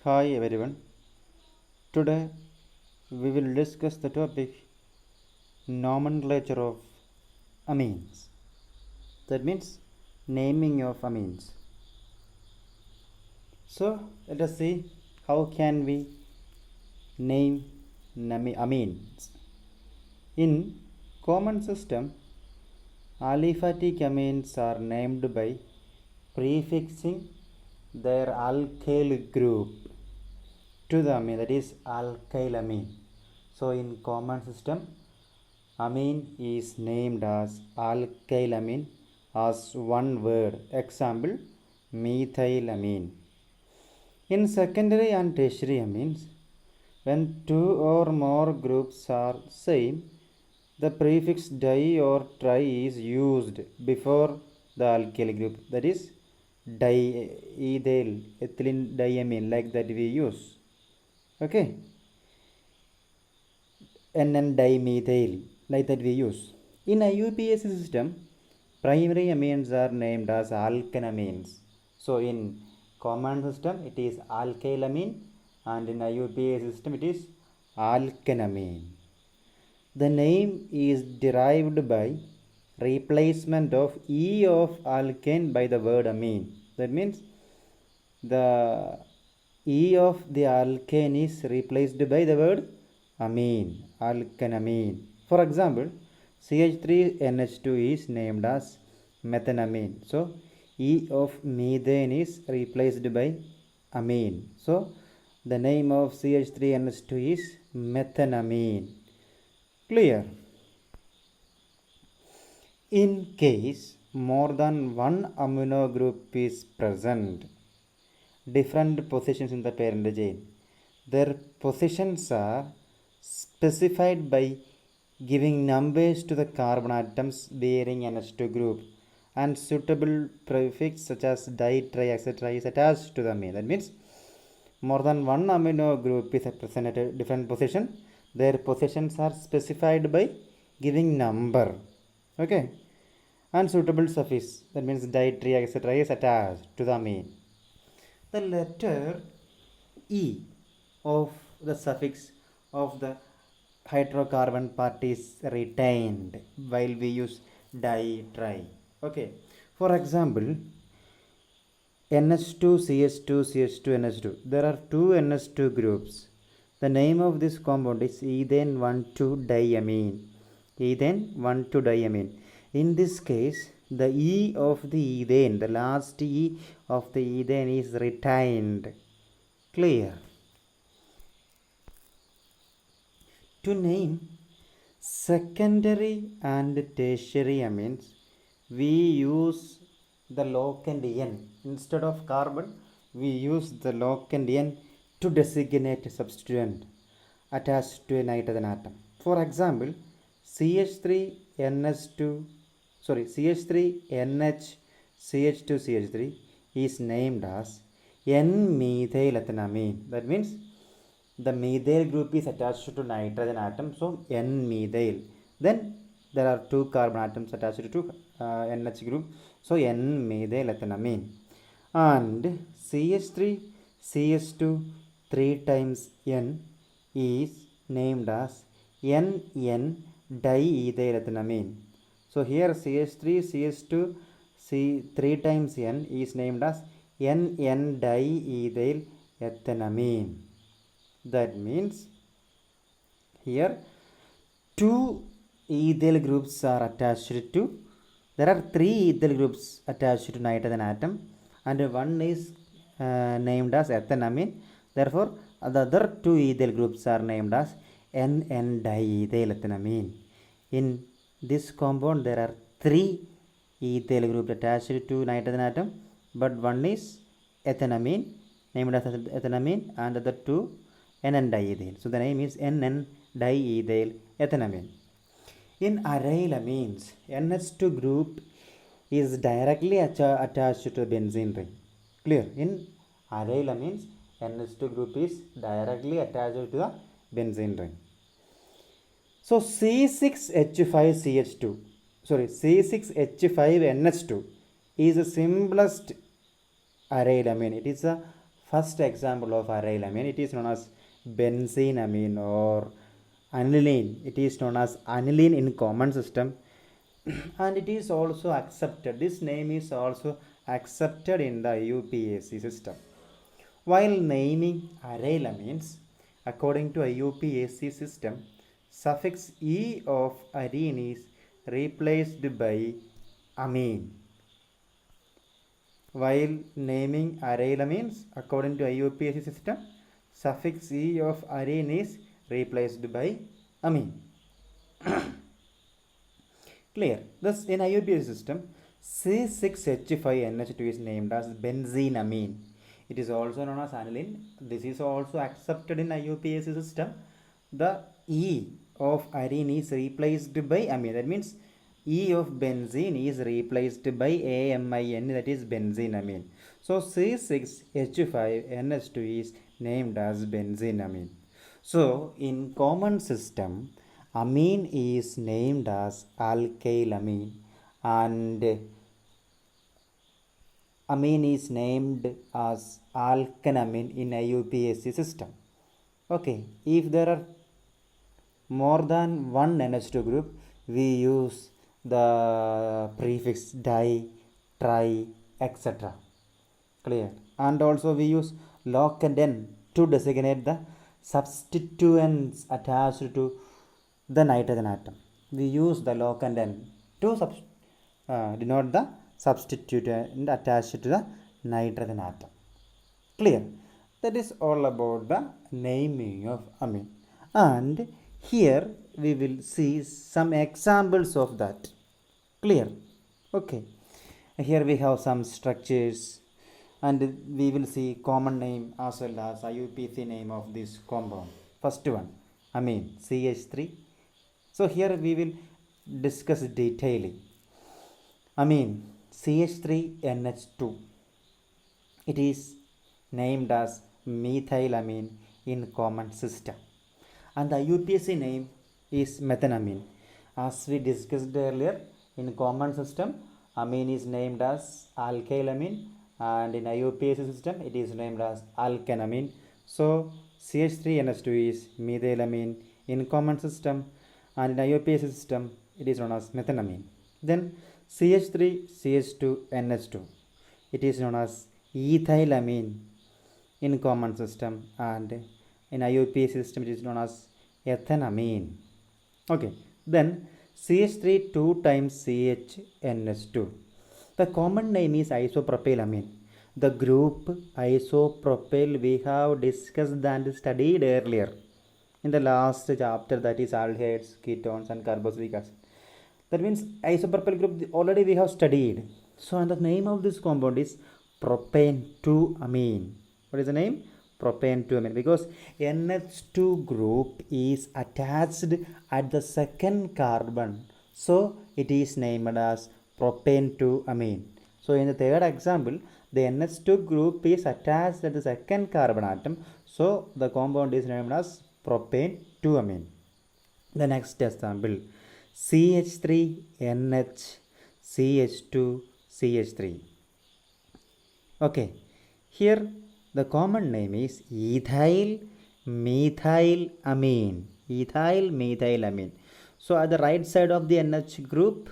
Hi everyone. Today we will discuss the topic nomenclature of amines. That means naming of amines. So let us see how can we name amines. In common system, aliphatic amines are named by prefixing their alkyl group to the amine, that is alkylamine. So in common system, amine is named as alkylamine as one word. Example, methylamine. In secondary and tertiary amines, when two or more groups are same, the prefix di or tri is used before the alkyl group, that is diethyl ethylene diamine, like that we use. Okay, NN dimethyl, like that we use. In IUPAC system, primary amines are named as alkanamines. So in common system it is alkylamine, and in IUPAC system it is alkanamine. The name is derived by replacement of E of alkane by the word amine. That means the E of the alkane is replaced by the word amine, alkanamine. For example, CH3NH2 is named as methanamine. So E of methane is replaced by amine. So the name of CH3NH2 is methanamine. Clear? In case more than one amino group is present, different positions in the parent chain, their positions are specified by giving numbers to the carbon atoms bearing NH2 group, and suitable prefix such as di, tri, etc. is attached to the amine. That means more than one amino group is present at a different position. Their positions are specified by giving number. Okay, and suitable suffix, that means di, tri, etc. is attached to the amine. The letter E of the suffix of the hydrocarbon part is retained while we use di, tri. Okay, for example, NH2, CH2, CH2, NH2. There are two NH2 groups. The name of this compound is ethane 1,2-diamine. Ethane 1,2-diamine. In this case, the E of the ethane, the last E of the ethane is retained. Clear? To name secondary and tertiary amines, we use the locand N. Instead of carbon, we use the locand N to designate a substituent attached to a nitrogen atom. For example, CH3NH2 CH2CH3 is named as N-methylethanamine. That means the methyl group is attached to nitrogen atom, so N-methyl. Then there are two carbon atoms attached to NH group, so N-methylethanamine. And CH3CH2 3 times N is named as NN-diethylethanamine. So here CH3CH2 3 times N is named as NN-diethylethanamine. That means here two ethyl groups are attached to, there are three ethyl groups attached to nitrogen atom, and one is named as ethanamine. Therefore the other two ethyl groups are named as NN-diethylethanamine. In this compound there are three ethyl groups attached to nitrogen atom, but one is ethanamine, named as ethanamine, and the other two NN-diethyl. So the name is NN-diethylethanamine. In aryl amines, NH2 group is directly attached to the benzene ring. Clear? In aryl amines, NH2 group is directly attached to the benzene ring. So C6H5NH2 is the simplest aryl amine. It is the first example of aryl amine, it is known as benzene amine or aniline. It is known as aniline in common system and it is also accepted. This name is also accepted in the IUPAC system. While naming aryl amines, according to IUPAC system, suffix E of arene is replaced by amine. While naming aryl amines, according to IUPAC system, suffix E of arene is replaced by amine. Clear. Thus, in IUPAC system, C6H5NH2 is named as benzene amine. It is also known as aniline. This is also accepted in IUPAC system. The E of arene is replaced by amine. That means E of benzene is replaced by amine, that is benzene amine. So C6H5NH2 is named as benzene amine. So in common system, amine is named as alkyl amine and amine is named as alkanamine in IUPAC system. Okay, if there are more than one NH2 group, we use the prefix di, tri, etc. Clear. And also we use loc and n to designate the substituents attached to the nitrogen atom. We use the loc and n to denote the substituent attached to the nitrogen atom. Clear. That is all about the naming of amine. And here we will see some examples of that. Clear. Okay. Here we have some structures and we will see common name as well as IUPAC name of this compound. First one, amine, CH3. So here we will discuss detailing. Amine, CH3NH2. It is named as methylamine in common system. And the IUPAC name is methenamine. As we discussed earlier, in common system, amine is named as alkylamine and in IUPAC system, it is named as alkanamine. So, CH3NH2 is methylamine in common system and in IUPAC system, it is known as methenamine. Then CH3CH2NH2, it is known as ethylamine in common system and in IUPAC system it is known as ethanamine. Okay, then CH3 2 times CHNH2. The common name is isopropylamine. The group isopropyl we have discussed and studied earlier in the last chapter, that is aldehydes, ketones and carboxylic acid. That means isopropyl group already we have studied. So and the name of this compound is propane 2 amine. What is the name? Propane 2 amine, because NH2 group is attached at the second carbon, so it is named as propane 2 amine. So in the third example, the NH2 group is attached at the second carbon atom, so the compound is named as propane 2 amine. The next example, CH3NH CH2CH3. Okay, here the common name is ethyl methylamine. Ethyl methylamine. So at the right side of the NH group,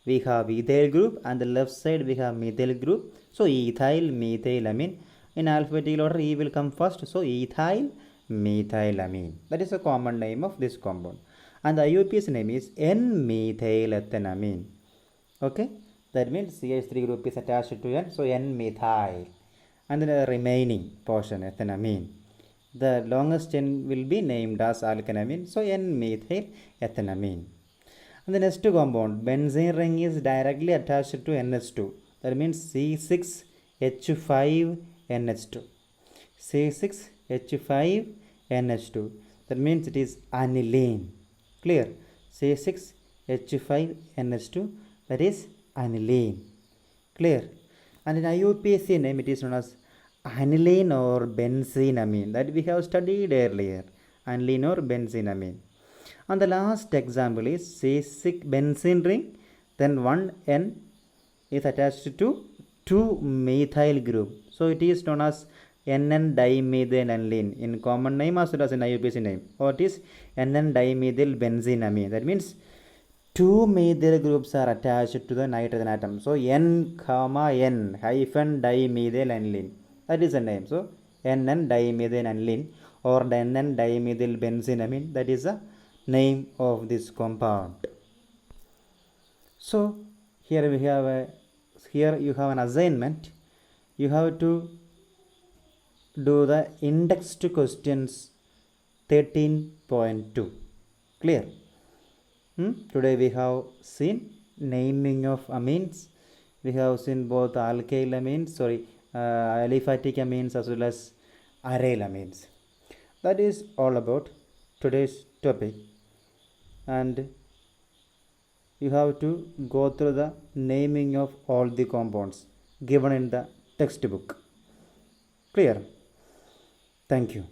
we have ethyl group and the left side we have methyl group. So ethyl methylamine. In alphabetical order, E will come first. So ethyl methylamine. That is the common name of this compound. And the IUPAC name is N-methylethanamine. Okay, that means CH3 group is attached to N, so N-methyl. And the remaining portion, ethanamine. The longest chain will be named as alkanamine, so N-methyl ethanamine. And the next compound, benzene ring is directly attached to NH2. That means C6H5NH2. C6H5NH2. That means it is aniline. Clear? C6H5NH2, that is aniline. Clear? And in IUPAC name it is known as aniline or benzenamine, that we have studied earlier. Aniline or benzenamine. And the last example is C6 benzene ring, then one N is attached to 2 methyl group. So it is known as NN-dimethyl in common name as well as in IUPAC name. What is NN-dimethyl benzenamine? That means two methyl groups are attached to the nitrogen atom. So N comma N hyphen dimethyl aniline. That is the name. So NN-dimethyl aniline or NN-dimethyl benzenamine. That is the name of this compound. So here you have an assignment. You have to do the indexed questions 13.2. Clear? Today we have seen naming of amines. We have seen both alkyl amines, aliphatic amines as well as aryl amines. That is all about today's topic. And you have to go through the naming of all the compounds given in the textbook. Clear? Thank you.